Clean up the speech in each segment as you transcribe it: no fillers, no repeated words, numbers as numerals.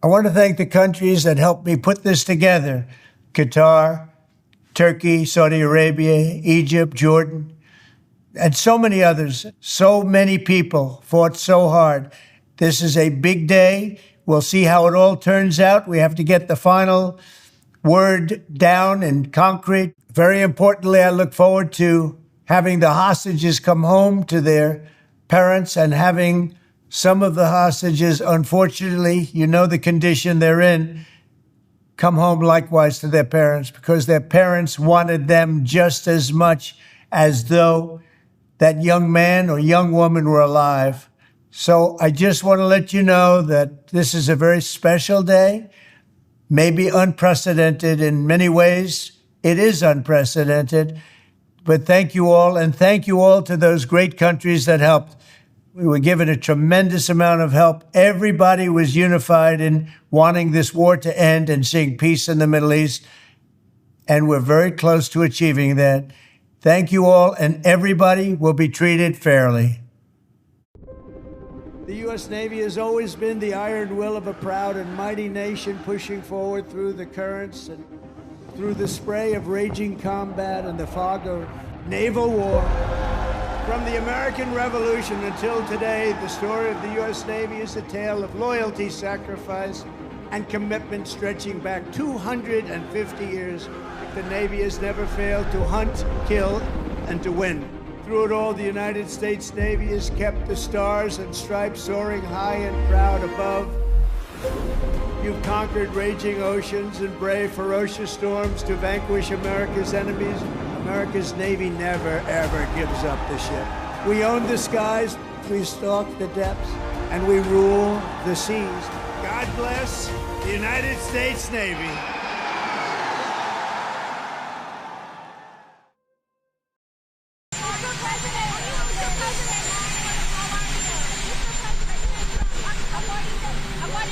I want to thank the countries that helped me put this together: Qatar, Turkey, Saudi Arabia, Egypt, Jordan, and so many others. So many people fought so hard. This is a big day. We'll see how it all turns out. We have to get the final word down in concrete. Very importantly, I look forward to having the hostages come home to their parents and having some of the hostages, unfortunately, you know the condition they're in, come home likewise to their parents, because their parents wanted them just as much as though that young man or young woman were alive. So I just want to let you know that this is a very special day, maybe unprecedented in many ways. It is unprecedented. But thank you all, and thank you all to those great countries that helped. We were given a tremendous amount of help. Everybody was unified in wanting this war to end and seeing peace in the Middle East. And we're very close to achieving that. Thank you all, and everybody will be treated fairly. The U.S. Navy has always been the iron will of a proud and mighty nation, pushing forward through the currents and through the spray of raging combat and the fog of naval war. From the American Revolution until today, the story of the U.S. Navy is a tale of loyalty, sacrifice, and commitment stretching back 250 years. The Navy has never failed to hunt, kill, and to win. Through it all, the United States Navy has kept the stars and stripes soaring high and proud above. You've conquered raging oceans and braved ferocious storms to vanquish America's enemies. America's Navy never, ever gives up the ship. We own the skies, we stalk the depths, and we rule the seas. God bless the United States Navy.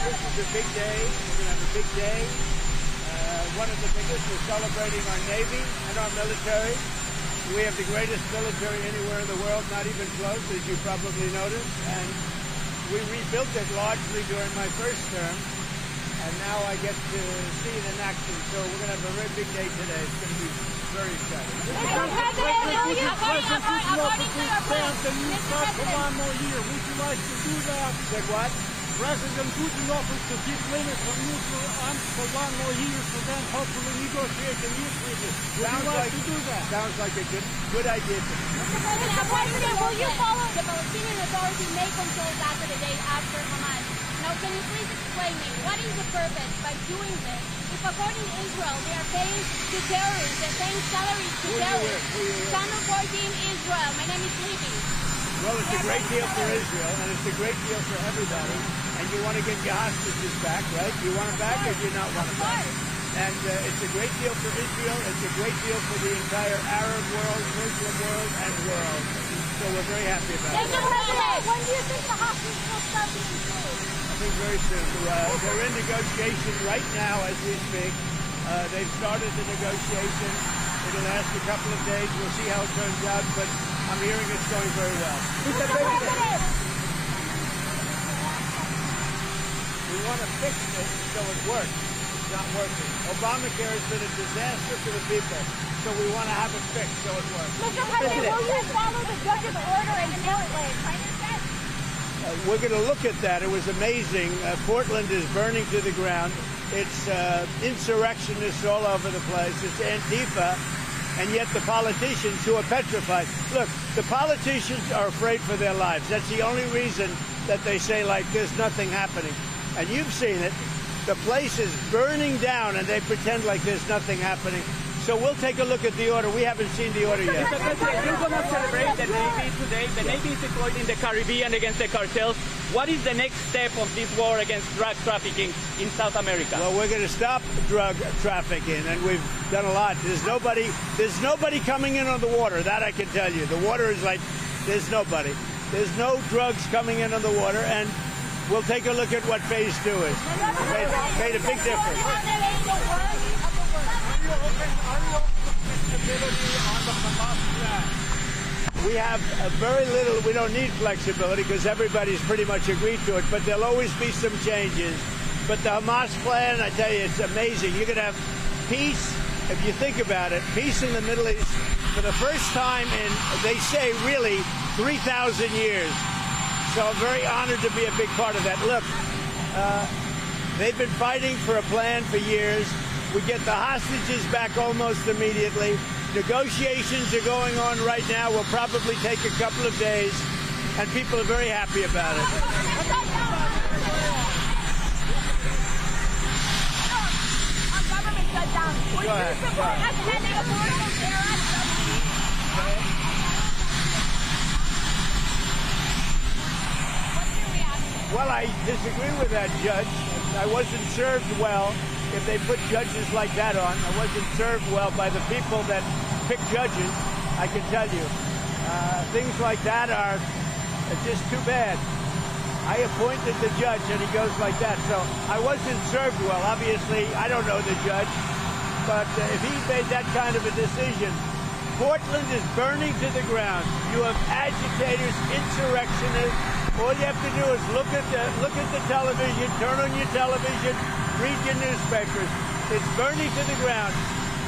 This is a big day. We're going to have a big day. One of the biggest. We're celebrating our Navy and our military. We have the greatest military anywhere in the world, not even close, as you probably noticed. And we rebuilt it largely during my first term. And now I get to see it in action. So we're going to have a very big day today. It's going to be very exciting. According to your plan, for one more year. Would you like to do that? Said what? President Putin offers to keep limits on nuclear arms for one more year, so then hopefully negotiate a new treaty. Would you like to do that? Sounds like a good idea to me. Mr. President, will you follow the Palestinian Authority may control Gaza today after Hamas? Now, can you please explain me what is the purpose by doing this? If according to Israel, they are paying to terrorists, they're paying salaries to terrorists. Channel 14 Israel. My name is Libby. Well, it's a great deal for Israel, and it's a great deal for everybody. And you want to get your hostages back, right? You want them back or do you not want them back? And it's a great deal for Israel. It's a great deal for the entire Arab world, Muslim world, and world. So we're very happy about it. Mr. President, when do you think the hostages will start being released? I think very soon. They're in negotiation right now as we speak. They've started the negotiation. It'll last a couple of days. We'll see how it turns out, but I'm hearing it's going very well. Mr. President! We want to fix it so it works. It's not working. Obamacare has been a disaster for the people, so we want to have it fixed so it works. Mr. President, will you follow the judge's order in Portland? We're going to look at that. It was amazing. Portland is burning to the ground. It's insurrectionists all over the place. It's Antifa. And yet the politicians who are petrified. Look, the politicians are afraid for their lives. That's the only reason that they say, like, there's nothing happening. And you've seen it. The place is burning down, and they pretend like there's nothing happening. So we'll take a look at the order. We haven't seen the order yet. Mr. President, you're going to celebrate the Navy today. The Navy is deployed in the Caribbean against the cartels. What is the next step of this war against drug trafficking in South America? Well, we're going to stop drug trafficking, and we've done a lot. There's nobody coming in on the water. That I can tell you. The water is like, there's nobody. There's no drugs coming in on the water, and we'll take a look at what phase 2 is. Made a big difference. We have very little. We don't need flexibility because everybody's pretty much agreed to it, but there'll always be some changes. But the Hamas plan, I tell you, it's amazing. You're going to have peace, if you think about it, peace in the Middle East for the first time in, they say, really 3,000 years. So I'm very honored to be a big part of that. Look, they've been fighting for a plan for years. We get the hostages back almost immediately. Negotiations are going on right now. Will probably take a couple of days, and people are very happy about it. Go ahead. Well, I disagree with that judge. I wasn't served well if they put judges like that on. I wasn't served well by the people that pick judges, I can tell you. Things like that are just too bad. I appointed the judge and he goes like that. So I wasn't served well. Obviously, I don't know the judge. But if he made that kind of a decision, Portland is burning to the ground. You have agitators, insurrectionists. All you have to do is look at the television, turn on your television, read your newspapers. It's burning to the ground.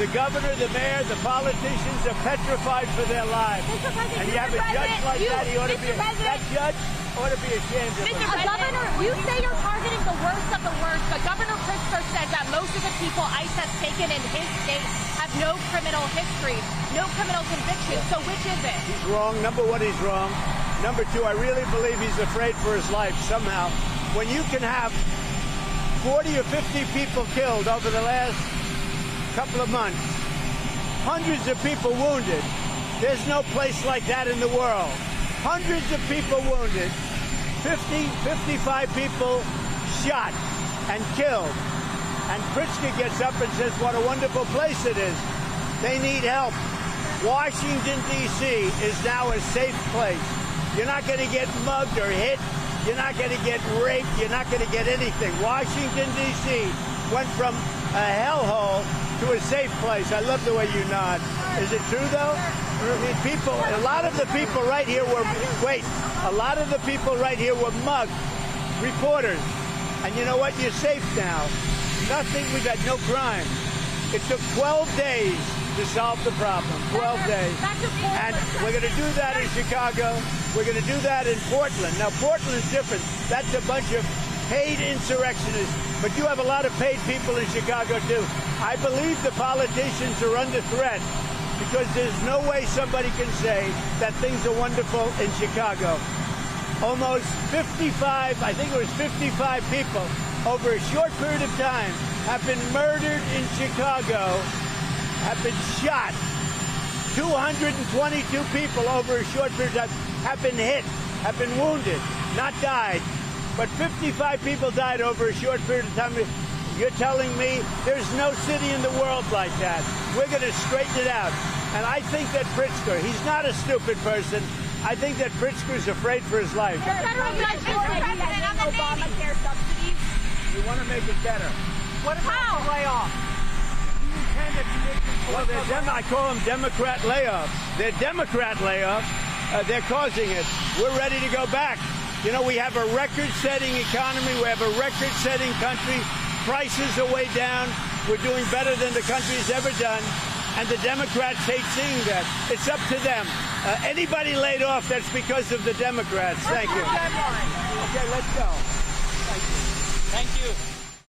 The governor, the mayor, the politicians are petrified for their lives. And you have a judge like that, he ought to be that judge ought to be ashamed of him. Governor, you say you're targeting the worst of the worst, but Governor Pritzker says that most of the people ICE has taken in his state have no criminal history, no criminal convictions. So which is it? He's wrong. Number one, he's wrong. Number two, I really believe he's afraid for his life somehow. When you can have 40 or 50 people killed over the last couple of months, hundreds of people wounded, there's no place like that in the world. Hundreds of people wounded, 50, 55 people shot and killed. And Pritzker gets up and says what a wonderful place it is. They need help. Washington, D.C. is now a safe place. You're not going to get mugged or hit. You're not going to get raped. You're not going to get anything. Washington, D.C. went from a hellhole to a safe place. I love the way you nod. Is it true, though? I mean, people, a lot of the people right here were, a lot of the people right here were mugged, reporters. And you know what? You're safe now. Nothing, we got no crime. It took 12 days to solve the problem, 12 days. And we're going to do that in Chicago. We're going to do that in Portland. Now, Portland's different. That's a bunch of paid insurrectionists. But you have a lot of paid people in Chicago, too. I believe the politicians are under threat because there's no way somebody can say that things are wonderful in Chicago. Almost 55, I think it was 55 people over a short period of time have been murdered in Chicago, have been shot. 222 people over a short period of time have been hit, have been wounded, not died. But 55 people died over a short period of time. You're telling me there's no city in the world like that. We're going to straighten it out. And I think that Pritzker, he's not a stupid person. I think that Pritzker's afraid for his life. Federal judge is President on the Obamacare subsidies. We want to make it better. What about the layoff? Well, I call them Democrat layoffs. They're Democrat layoffs. They're causing it. We're ready to go back. You know, we have a record-setting economy. We have a record-setting country. Prices are way down. We're doing better than the country's ever done. And the Democrats hate seeing that. It's up to them. Anybody laid off, that's because of the Democrats. Thank you. Okay, let's go. Thank you. Thank you.